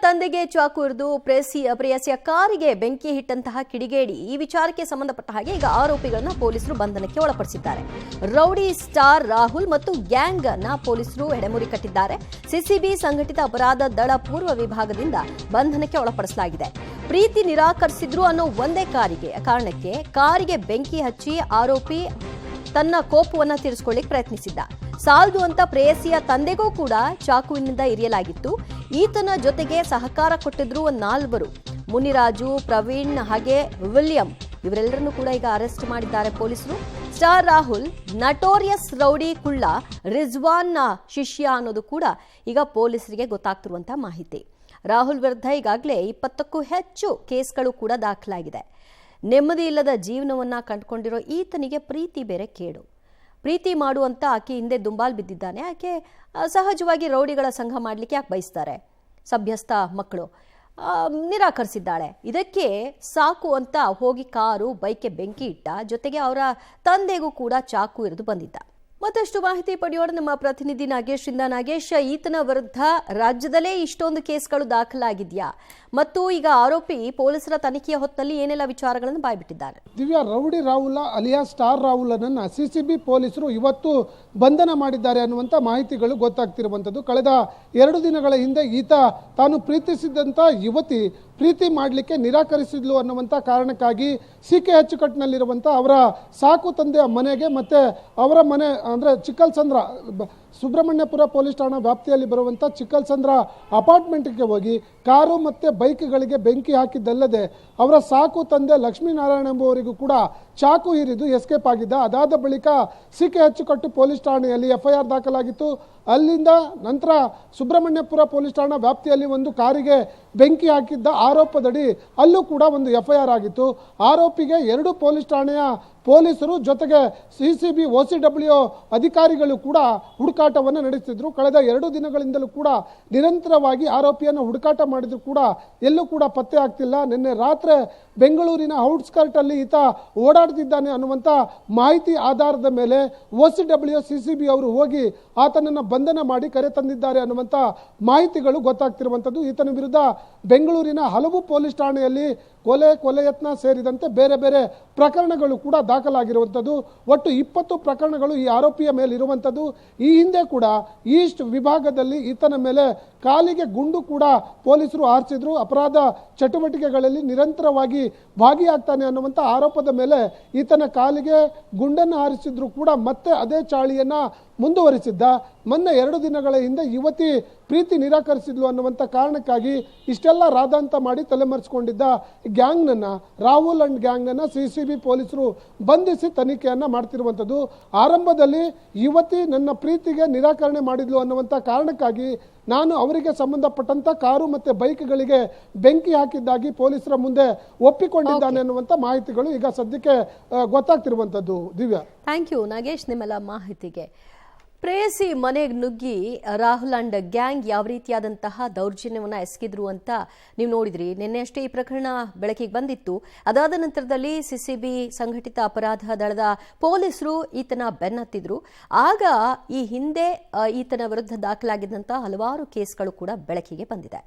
ತಂದೆಗೆ ಚಾಕು ಇರಿದು ಪ್ರೇಯಸಿಯ ಕಾರಿಗೆ ಬೆಂಕಿ ಇಟ್ಟಂತಹ ಕಿಡಿಗೇಡಿ ಈ ವಿಚಾರಕ್ಕೆ ಸಂಬಂಧಪಟ್ಟ ಹಾಗೆ ಈಗ ಆರೋಪಿಗಳನ್ನ ಪೊಲೀಸರು ಬಂಧನಕ್ಕೆ ಒಳಪಡಿಸಿದ್ದಾರೆ. ರೌಡಿ ಸ್ಟಾರ್ ರಾಹುಲ್ ಮತ್ತು ಗ್ಯಾಂಗ್ ಅನ್ನ ಪೊಲೀಸರು ಎಡೆಮುರಿ ಕಟ್ಟಿದ್ದಾರೆ. ಸಿಸಿಬಿ ಸಂಘಟಿತ ಅಪರಾಧ ದಳ ಪೂರ್ವ ವಿಭಾಗದಿಂದ ಬಂಧನಕ್ಕೆ ಒಳಪಡಿಸಲಾಗಿದೆ. ಪ್ರೀತಿ ನಿರಾಕರಿಸಿದ್ರು ಅನ್ನೋ ಒಂದೇ ಕಾರಣಕ್ಕೆ ಕಾರಿಗೆ ಬೆಂಕಿ ಹಚ್ಚಿ ಆರೋಪಿ ತನ್ನ ಕೋಪವನ್ನ ತೀರಿಸಿಕೊಳ್ಳಿಕ್ಕೆ ಪ್ರಯತ್ನಿಸಿದ್ದ. ಸಾಲದು ಅಂತ ಪ್ರೇಯಸಿಯ ತಂದೆಗೂ ಕೂಡ ಚಾಕುವಿನಿಂದ ಇರಿಯಲಾಗಿತ್ತು. ಈತನ ಜೊತೆಗೆ ಸಹಕಾರ ಕೊಟ್ಟಿದ್ರು 4 ಮುನಿರಾಜು, ಪ್ರವೀಣ್ ಹಾಗೆ ವಿಲಿಯಂ. ಇವರೆಲ್ಲರನ್ನೂ ಕೂಡ ಈಗ ಅರೆಸ್ಟ್ ಮಾಡಿದ್ದಾರೆ ಪೊಲೀಸರು. ಸ್ಟಾರ್ ರಾಹುಲ್ ನಟೋರಿಯಸ್ ರೌಡಿ ಕುಳ್ಳ ರಿಜ್ವಾನ್ ಶಿಷ್ಯ ಅನ್ನೋದು ಕೂಡ ಈಗ ಪೊಲೀಸರಿಗೆ ಗೊತ್ತಾಗ್ತಿರುವಂತಹ ಮಾಹಿತಿ. ರಾಹುಲ್ ವಿರುದ್ಧ ಈಗಾಗಲೇ 20ಕ್ಕೂ ಹೆಚ್ಚು ಕೇಸ್ಗಳು ಕೂಡ ದಾಖಲಾಗಿದೆ. ನೆಮ್ಮದಿ ಇಲ್ಲದ ಜೀವನವನ್ನ ಕಂಡುಕೊಂಡಿರೋ ಈತನಿಗೆ ಪ್ರೀತಿ ಬೇರೆ ಕೇಡು. ಪ್ರೀತಿ ಮಾಡುವಂತ ಆಕೆ ಹಿಂದೆ ದುಂಬಾಲ್ ಬಿದ್ದಿದ್ದಾನೆ. ಆಕೆ ಸಹಜವಾಗಿ ರೌಡಿಗಳ ಸಂಘ ಮಾಡಲಿಕ್ಕೆ ಯಾಕೆ ಬಯಸ್ತಾರೆ? ಸಭ್ಯಸ್ಥ ಮಕ್ಕಳು ನಿರಾಕರಿಸಿದ್ದಾಳೆ. ಇದಕ್ಕೆ ಸಾಕು ಅಂತ ಹೋಗಿ ಕಾರು ಬೈಕ್ಗೆ ಬೆಂಕಿ ಇಟ್ಟ. ಜೊತೆಗೆ ಅವರ ತಂದೆಗೂ ಕೂಡ ಚಾಕು ಇರಿದು ಬಂದಿದ್ದ. ಮತ್ತಷ್ಟು ಮಾಹಿತಿ ಪಡೆಯೋಣ ನಮ್ಮ ಪ್ರತಿನಿಧಿ ನಾಗೇಶ್ ಇಂದ. ನಾಗೇಶ್, ಈತನ ವಿರುದ್ಧ ರಾಜ್ಯದಲ್ಲೇ ಇಷ್ಟೊಂದು ಕೇಸ್ಗಳು ದಾಖಲಾಗಿದೆಯಾ? ಮತ್ತು ಈಗ ಆರೋಪಿ ಪೊಲೀಸರ ತನಿಖೆಯ ಹೊತ್ತಲ್ಲಿ ಏನೆಲ್ಲ ವಿಚಾರಗಳನ್ನು ಬಾಯ್ಬಿಟ್ಟಿದ್ದಾರೆ? ದಿವ್ಯಾ, ರೌಡಿ ರಾಹುಲ್ ಅಲಿಯಾ ಸ್ಟಾರ್ ರಾಹುಲ್ ಅನ್ನ ಸಿಸಿಬಿ ಪೊಲೀಸರು ಇವತ್ತು ಬಂಧನ ಮಾಡಿದ್ದಾರೆ ಅನ್ನುವಂಥ ಮಾಹಿತಿಗಳು ಗೊತ್ತಾಗ್ತಿರುವಂಥದ್ದು. ಕಳೆದ 2 ದಿನಗಳ ಹಿಂದೆ ಈತ ತಾನು ಪ್ರೀತಿಸಿದಂಥ ಯುವತಿ ಪ್ರೀತಿ ಮಾಡಲಿಕ್ಕೆ ನಿರಾಕರಿಸಿದ್ಲು ಅನ್ನುವಂಥ ಕಾರಣಕ್ಕಾಗಿ ಸಿಕೆ ಅಚ್ಚುಕಟ್ಟಿನಲ್ಲಿರುವಂಥ ಅವರ ಸಾಕು ತಂದೆಯ ಮನೆಗೆ ಮತ್ತೆ ಅವರ ಮನೆ ಅಂದರೆ ಚಿಕ್ಕಲ್ಸಂದ್ರ ಸುಬ್ರಹ್ಮಣ್ಯಪುರ ಪೊಲೀಸ್ ಠಾಣಾ ವ್ಯಾಪ್ತಿಯಲ್ಲಿ ಬರುವಂಥ ಚಿಕ್ಕಲ್ಸಂದ್ರ ಅಪಾರ್ಟ್ಮೆಂಟ್ಗೆ ಹೋಗಿ ಕಾರು ಮತ್ತು ಬೈಕ್ಗಳಿಗೆ ಬೆಂಕಿ ಹಾಕಿದ್ದಲ್ಲದೆ ಅವರ ಸಾಕು ತಂದೆ ಲಕ್ಷ್ಮೀನಾರಾಯಣ ಎಂಬುವರಿಗೂ ಕೂಡ ಚಾಕು ಹಿರಿದು ಎಸ್ಕೇಪ್ ಆಗಿದ್ದ. ಅದಾದ ಬಳಿಕ ಸಿಕೆ ಅಚ್ಚುಕಟ್ಟು ಪೊಲೀಸ್ ಠಾಣೆಯಲ್ಲಿ FIR ದಾಖಲಾಗಿತ್ತು. ಅಲ್ಲಿಂದ ನಂತರ ಸುಬ್ರಹ್ಮಣ್ಯಪುರ ಪೊಲೀಸ್ ಠಾಣಾ ವ್ಯಾಪ್ತಿಯಲ್ಲಿ ಒಂದು ಕಾರಿಗೆ ಬೆಂಕಿ ಹಾಕಿದ್ದ ಆರೋಪದಡಿ ಅಲ್ಲೂ ಕೂಡ ಒಂದು FIR ಆಗಿತ್ತು. ಆರೋಪಿಗೆ 2 ಪೊಲೀಸ್ ಠಾಣೆಯ ಪೊಲೀಸರು ಜೊತೆಗೆ ಸಿಸಿಬಿ OCW ಅಧಿಕಾರಿಗಳು ಕೂಡ ಹುಡುಕಾಟವನ್ನು ನಡೆಸುತ್ತಿದ್ರು. ಕಳೆದ 2 ದಿನಗಳಿಂದಲೂ ಕೂಡ ನಿರಂತರವಾಗಿ ಆರೋಪಿಯನ್ನು ಹುಡುಕಾಟ ಮಾಡಿದ್ರು ಕೂಡ ಎಲ್ಲೂ ಕೂಡ ಪತ್ತೆ ಆಗ್ತಿಲ್ಲ. ನಿನ್ನೆ ರಾತ್ರಿ ಬೆಂಗಳೂರಿನ ಔಟ್ಸ್ಕರ್ಟ್ ಅಲ್ಲಿ ಈತ ಓಡಾಡ್ತಿದ್ದಾನೆ ಅನ್ನುವಂಥ ಮಾಹಿತಿ ಆಧಾರದ ಮೇಲೆ OCW CCB ಅವರು ಹೋಗಿ ಆತನನ್ನು ಬಂಧನ ಮಾಡಿ ಕರೆ ತಂದಿದ್ದಾರೆ ಅನ್ನುವಂಥ ಮಾಹಿತಿಗಳು ಗೊತ್ತಾಗ್ತಿರುವಂಥದ್ದು. ಈತನ ವಿರುದ್ಧ ಬೆಂಗಳೂರಿನ ಹಲವು ಪೊಲೀಸ್ ಠಾಣೆಯಲ್ಲಿ ಕೊಲೆ ಯತ್ನ ಸೇರಿದಂತೆ ಬೇರೆ ಬೇರೆ ಪ್ರಕರಣಗಳು ಕೂಡ ದಾಖಲಾಗಿರುವಂಥದ್ದು. ಒಟ್ಟು 20 ಪ್ರಕರಣಗಳು ಈ ಆರೋಪಿಯ ಮೇಲೆ ಇರುವಂಥದ್ದು. ಈ ಹಿಂದೆ ಕೂಡ ಈಸ್ಟ್ ವಿಭಾಗದಲ್ಲಿ ಈತನ ಮೇಲೆ ಕಾಲಿಗೆ ಗುಂಡು ಕೂಡ ಪೊಲೀಸರು ಹಾರಿಸಿದ್ರು. ಅಪರಾಧ ಚಟುವಟಿಕೆಗಳಲ್ಲಿ ನಿರಂತರವಾಗಿ ಭಾಗಿಯಾಗ್ತಾನೆ ಅನ್ನುವಂಥ ಆರೋಪದ ಮೇಲೆ ಈತನ ಕಾಲಿಗೆ ಗುಂಡನ್ನು ಹಾರಿಸಿದ್ರು ಕೂಡ ಮತ್ತೆ ಅದೇ ಚಾಳಿಯನ್ನ ಮುಂದುವರಿಸಿದ್ದ. ಮೊನ್ನೆ 2 ದಿನಗಳ ಹಿಂದೆ ಯುವತಿ ಪ್ರೀತಿ ನಿರಾಕರಿಸಿದ್ಲು ಅನ್ನುವಂಥ ಕಾರಣಕ್ಕಾಗಿ ಇಷ್ಟೆಲ್ಲ ರಾದಾಂತ ಮಾಡಿ ತಲೆಮರೆಸಿಕೊಂಡಿದ್ದ ಗ್ಯಾಂಗ್ನನ್ನ, ರಾಹುಲ್ ಅಂಡ್ ಗ್ಯಾಂಗ್ನನ್ನ ಸಿಸಿಬಿ ಪೊಲೀಸರು ಬಂಧಿಸಿ ತನಿಖೆಯನ್ನ ಮಾಡ್ತಿರುವಂಥದ್ದು. ಆರಂಭದಲ್ಲಿ ಯುವತಿ ನನ್ನ ಪ್ರೀತಿಗೆ ನಿರಾಕರಣೆ ಮಾಡಿದ್ಲು ಅನ್ನುವಂಥ ಕಾರಣಕ್ಕಾಗಿ ನಾನು ಅವರಿಗೆ ಸಂಬಂಧಪಟ್ಟಂತ ಕಾರು ಮತ್ತೆ ಬೈಕ್ಗಳಿಗೆ ಬೆಂಕಿ ಹಾಕಿದ್ದಾಗಿ ಪೊಲೀಸರ ಮುಂದೆ ಒಪ್ಪಿಕೊಂಡಿದ್ದಾನೆ ಅನ್ನುವಂಥ ಮಾಹಿತಿಗಳು ಈಗ ಸದ್ಯಕ್ಕೆ ಗೊತ್ತಾಗ್ತಿರುವಂಥದ್ದು. ದಿವ್ಯಾ, ಥ್ಯಾಂಕ್ ಯು ನಾಗೇಶ್ ನಿಮ್ಮೆಲ್ಲ ಮಾಹಿತಿಗೆ. ಪ್ರೇಯಸಿ ಮನೆಗೆ ನುಗ್ಗಿ ರಾಹುಲ್ ಅಂಡ್ ಗ್ಯಾಂಗ್ ಯಾವ ರೀತಿಯಾದಂತಹ ದೌರ್ಜನ್ಯವನ್ನು ಎಸಗಿದ್ರು ಅಂತ ನೀವು ನೋಡಿದ್ರಿ. ನಿನ್ನೆ ಅಷ್ಟೇ ಈ ಪ್ರಕರಣ ಬೆಳಕಿಗೆ ಬಂದಿತ್ತು. ಅದಾದ ನಂತರದಲ್ಲಿ ಸಿಸಿಬಿ ಸಂಘಟಿತ ಅಪರಾಧ ದಳದ ಪೊಲೀಸರು ಈತನ ಬೆನ್ನತ್ತಿದ್ರು. ಆಗ ಈ ಹಿಂದೆ ಈತನ ವಿರುದ್ಧ ದಾಖಲಾಗಿದ್ದಂತಹ ಹಲವಾರು ಕೇಸ್ಗಳು ಕೂಡ ಬೆಳಕಿಗೆ ಬಂದಿದೆ.